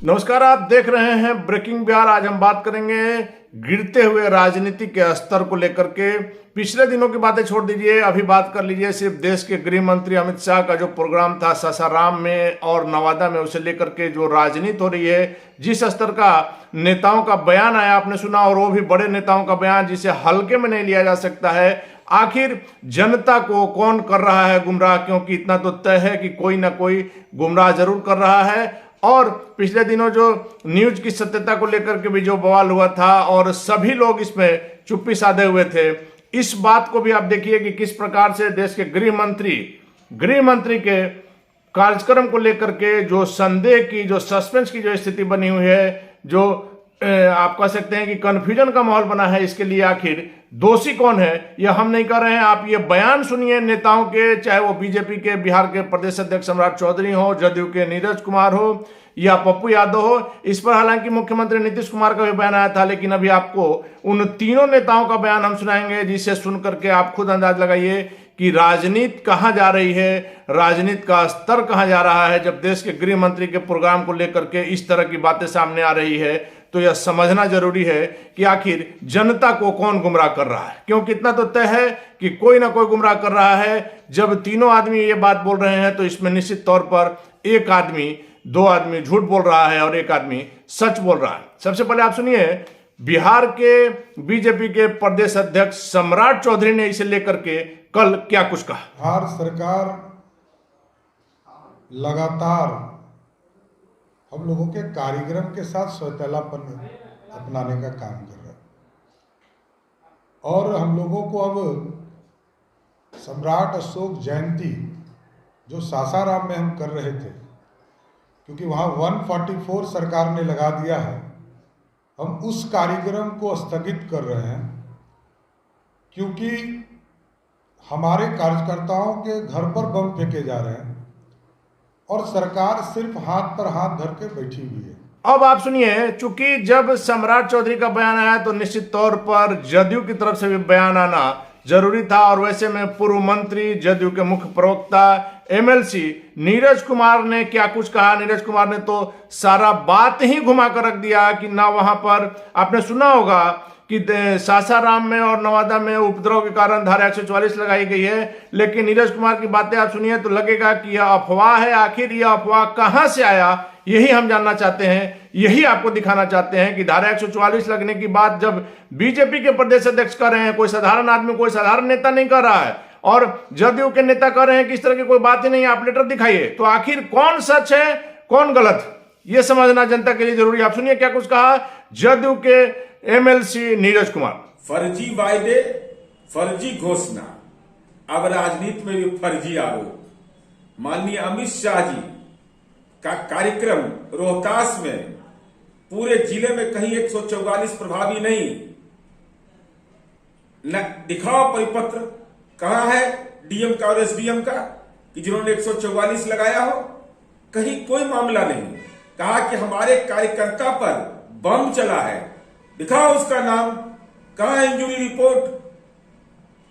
नमस्कार, आप देख रहे हैं ब्रेकिंग बिहार। आज हम बात करेंगे गिरते हुए राजनीति के स्तर को लेकर के। पिछले दिनों की बातें छोड़ दीजिए, अभी बात कर लीजिए सिर्फ देश के गृह मंत्री अमित शाह का जो प्रोग्राम था सासाराम में और नवादा में, उसे लेकर के जो राजनीति हो रही है, जिस स्तर का नेताओं का बयान आया आपने सुना, और वो भी बड़े नेताओं का बयान जिसे हल्के में नहीं लिया जा सकता है। आखिर जनता को कौन कर रहा है गुमराह, क्योंकि इतना तो तय है कि कोई ना कोई गुमराह जरूर कर रहा है। और पिछले दिनों जो न्यूज की सत्यता को लेकर के भी जो बवाल हुआ था और सभी लोग इसमें चुप्पी साधे हुए थे, इस बात को भी आप देखिए कि किस प्रकार से देश के गृह मंत्री के कार्यक्रम को लेकर के जो संदेह की, जो सस्पेंस की जो स्थिति बनी हुई है, जो आप कह सकते हैं कि कंफ्यूजन का माहौल बना है, इसके लिए आखिर दोषी कौन है यह हम नहीं कर रहे हैं। आप ये बयान सुनिए नेताओं के, चाहे वो बीजेपी के बिहार के प्रदेश अध्यक्ष सम्राट चौधरी हो, जदयू के नीरज कुमार हो या पप्पू यादव हो। इस पर हालांकि मुख्यमंत्री नीतीश कुमार का भी बयान आया था, लेकिन अभी आपको उन तीनों नेताओं का बयान हम सुनाएंगे, जिसे सुनकर के आप खुद अंदाज लगाइए कि राजनीति कहां जा रही है, राजनीति का स्तर कहां जा रहा है। जब देश के गृह मंत्री के प्रोग्राम को लेकर के इस तरह की बातें सामने आ रही है, तो यह समझना जरूरी है कि आखिर जनता को कौन गुमराह कर रहा है, क्योंकि इतना तो तय है कि कोई ना कोई गुमराह कर रहा है। जब तीनों आदमी ये बात बोल रहे हैं, तो इसमें निश्चित तौर पर एक आदमी, दो आदमी झूठ बोल रहा है और एक आदमी सच बोल रहा है। सबसे पहले आप सुनिए, बिहार के बीजेपी के प्रदेश अध्यक्ष सम्राट चौधरी ने इसे लेकर के कल क्या कुछ कहा। बिहार सरकार लगातार हम लोगों के कार्यक्रम के साथ सौतेलापन अपनाने का काम कर रहा है, और हम लोगों को अब सम्राट अशोक जयंती जो सासाराम में हम कर रहे थे, क्योंकि वहाँ 144 सरकार ने लगा दिया है, हम उस कार्यक्रम को स्थगित कर रहे हैं, क्योंकि हमारे कार्यकर्ताओं के घर पर बम फेंके जा रहे हैं और सरकार सिर्फ हाथ पर हाथ धर के बैठी हुई है। अब आप सुनिए, चूंकि जब सम्राट चौधरी का बयान आया तो निश्चित तौर पर जदयू की तरफ से भी बयान आना जरूरी था, और वैसे में पूर्व मंत्री, जदयू के मुख्य प्रवक्ता एमएलसी नीरज कुमार ने क्या कुछ कहा। नीरज कुमार ने तो सारा बात ही घुमा कर रख दिया कि ना वहां पर आपने सुना होगा कि सासाराम में और नवादा में उपद्रव के कारण धारा 144 लगाई गई है, लेकिन नीरज कुमार की बातें आप सुनिए तो लगेगा कि यह अफवाह है। आखिर यह अफवाह कहां से आया, यही हम जानना चाहते हैं, यही आपको दिखाना चाहते हैं कि धारा 144 लगने की बात जब बीजेपी के प्रदेश अध्यक्ष कर रहे हैं, कोई साधारण आदमी, कोई साधारण नेता नहीं कर रहा है, और जदयू के नेता कर रहे हैं कि इस तरह की कोई बात ही नहीं, आप लेटर दिखाइए, तो आखिर कौन सच है कौन गलत, यह समझना जनता के लिए जरूरी है। आप सुनिए क्या कुछ कहा जदयू के एमएलसी नीरज कुमार। फर्जी वायदे, फर्जी घोषणा, अब राजनीति में भी फर्जी आरोप। माननीय अमित शाह जी का कार्यक्रम रोहतास में पूरे जिले में कहीं 144 प्रभावी नहीं, न दिखाओ परिपत्र कहां है डीएम का और एसडीएम का कि जिन्होंने 144 लगाया हो, कहीं कोई मामला नहीं। कहा कि हमारे कार्यकर्ता पर बम चला है, दिखाओ उसका नाम, कहां है इंजुरी रिपोर्ट,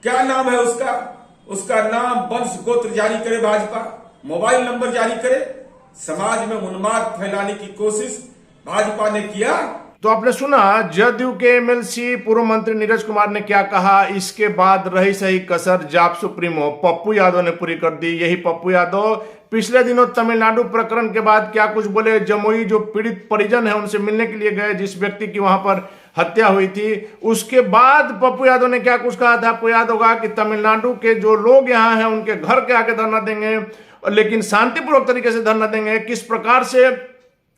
क्या नाम है उसका नाम, वंश गोत्र जारी करे भाजपा, मोबाइल नंबर जारी करे। समाज में उन्माद फैलाने की कोशिश भाजपा ने किया। तो आपने सुना जदयू के एमएलसी पूर्व मंत्री नीरज कुमार ने क्या कहा। इसके बाद रही सही कसर जाप सुप्रीमो पप्पू यादव ने पूरी कर दी। यही पप्पू यादव पिछले दिनों तमिलनाडु प्रकरण के बाद क्या कुछ बोले। जमुई जो पीड़ित परिजन है उनसे मिलने के लिए गए, जिस व्यक्ति की वहां पर हत्या हुई थी, उसके बाद पप्पू यादव ने क्या कुछ कहा था आपको याद होगा कि तमिलनाडु के जो लोग यहाँ हैं उनके घर के आके धरना देंगे, लेकिन शांतिपूर्वक तरीके से धरना देंगे। किस प्रकार से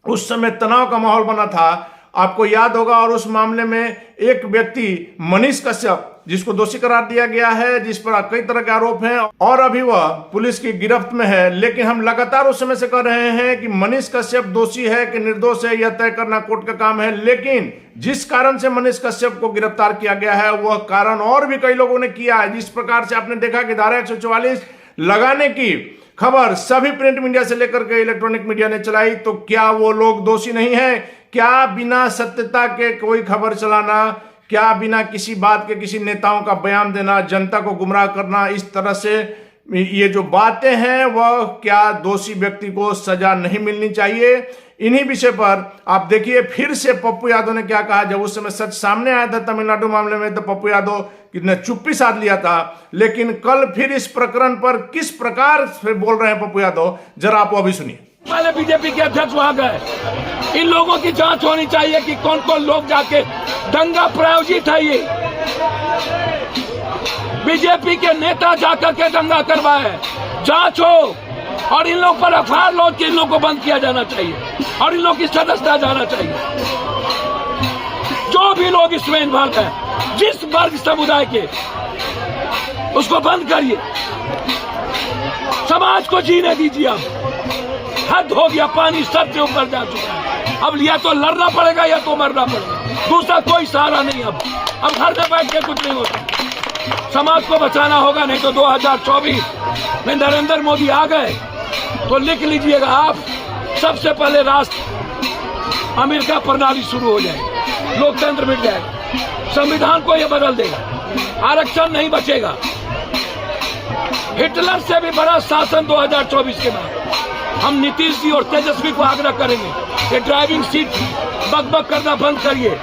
उस समय तनाव का माहौल बना था आपको याद होगा। और उस मामले में एक व्यक्ति मनीष कश्यप, जिसको दोषी करार दिया गया है, जिस पर कई तरह के आरोप हैं और अभी वह पुलिस की गिरफ्त में है, लेकिन हम लगातार उस समय से कह रहे हैं कि मनीष कश्यप दोषी है कि निर्दोष है यह तय करना कोर्ट का काम है। लेकिन जिस कारण से मनीष कश्यप को गिरफ्तार किया गया है वह कारण और भी कई लोगों ने किया है। जिस प्रकार से आपने देखा कि धारा 144 लगाने की खबर सभी प्रिंट मीडिया से लेकर के इलेक्ट्रॉनिक मीडिया ने चलाई, तो क्या वो लोग दोषी नहीं है? क्या बिना सत्यता के कोई खबर चलाना, क्या बिना किसी बात के किसी नेताओं का बयान देना, जनता को गुमराह करना, इस तरह से ये जो बातें हैं वह क्या दोषी व्यक्ति को सजा नहीं मिलनी चाहिए। इन्हीं विषय पर आप देखिए फिर से पप्पू यादव ने क्या कहा। जब उस समय सच सामने आया था तमिलनाडु मामले में तो पप्पू यादव ने चुप्पी साध लिया था, लेकिन कल फिर इस प्रकरण पर किस प्रकार से बोल रहे हैं पप्पू यादव, जरा आप वो भी सुनिए। पहले बीजेपी के अध्यक्ष वहां गए, इन लोगों की जांच होनी चाहिए कि कौन कौन लोग जाके दंगा प्रायोजित है। ये बीजेपी के नेता जाकर के दंगा करवाए, जांच हो और इन लोग पर एफआईआर लॉन्च के इन लोग को बंद किया जाना चाहिए और इन लोग की सदस्यता जाना चाहिए। जो भी लोग इसमें इन्वॉल्व है, जिस वर्ग समुदाय के, उसको बंद करिए, समाज को जीने दीजिए। अब हद हो गया, पानी सर से ऊपर जा चुका है। अब या तो लड़ना पड़ेगा या तो मरना पड़ेगा, दूसरा कोई सहारा नहीं। अब घर में बैठ के कुछ नहीं होता, समाज को बचाना होगा। नहीं तो 2024 में नरेंद्र मोदी आ गए तो लिख लीजिएगा आप, सबसे पहले राष्ट्र अमेरिका प्रणाली शुरू हो जाए, लोकतंत्र मिट जाएगा, संविधान को यह बदल देगा, आरक्षण नहीं बचेगा। हिटलर से भी बड़ा शासन 2024 के बाद। हम नीतीश जी और तेजस्वी को आग्रह करेंगे कि ड्राइविंग सीट बकबक करना बंद करिए,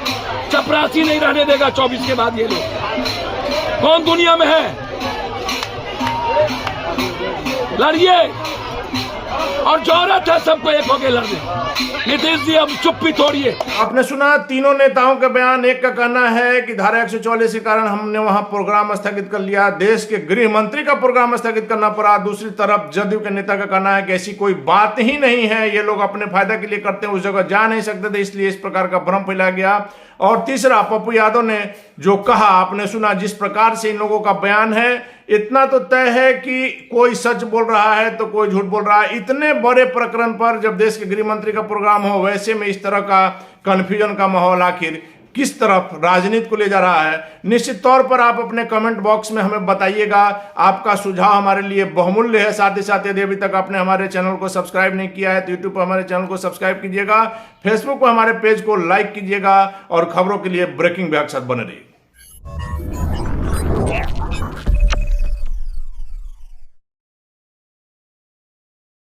चपरासी नहीं रहने देगा 24 के बाद ये लोग। कौन दुनिया में है, लड़िए और जरूरत है सबको एक होके लड़ने। नीतीश जी अब चुप्पी तोड़िए। आपने सुना तीनों नेताओं का बयान। एक का कहना है कि धारा 144 के कारण हमने वहां प्रोग्राम स्थगित कर लिया, देश के गृह मंत्री का प्रोग्राम स्थगित करना पड़ा। दूसरी तरफ जदयू के नेता का कहना है कि ऐसी कोई बात ही नहीं है, ये लोग अपने फायदा के लिए करते हैं, उस जगह जा नहीं सकते थे, इसलिए इस प्रकार का भ्रम फैलाया गया। और तीसरा, पप्पू यादव ने जो कहा, आपने सुना, जिस प्रकार से इन लोगों का बयान है, इतना तो तय है कि कोई सच बोल रहा है तो कोई झूठ बोल रहा है। इतने बड़े प्रकरण पर जब देश के गृह मंत्री का प्रोग्राम हो, वैसे में इस तरह का कन्फ्यूजन का माहौल आखिर किस तरफ राजनीति को ले जा रहा है। निश्चित तौर पर आप अपने कमेंट बॉक्स में हमें बताइएगा, आपका सुझाव हमारे लिए बहुमूल्य है। साथ ही साथ यदि अभी तक आपने हमारे चैनल को सब्सक्राइब नहीं किया है तो यूट्यूब पर हमारे चैनल को सब्सक्राइब कीजिएगा, फेसबुक पर हमारे पेज को लाइक कीजिएगा और खबरों के लिए ब्रेकिंग बिहार के साथ बने रहिए।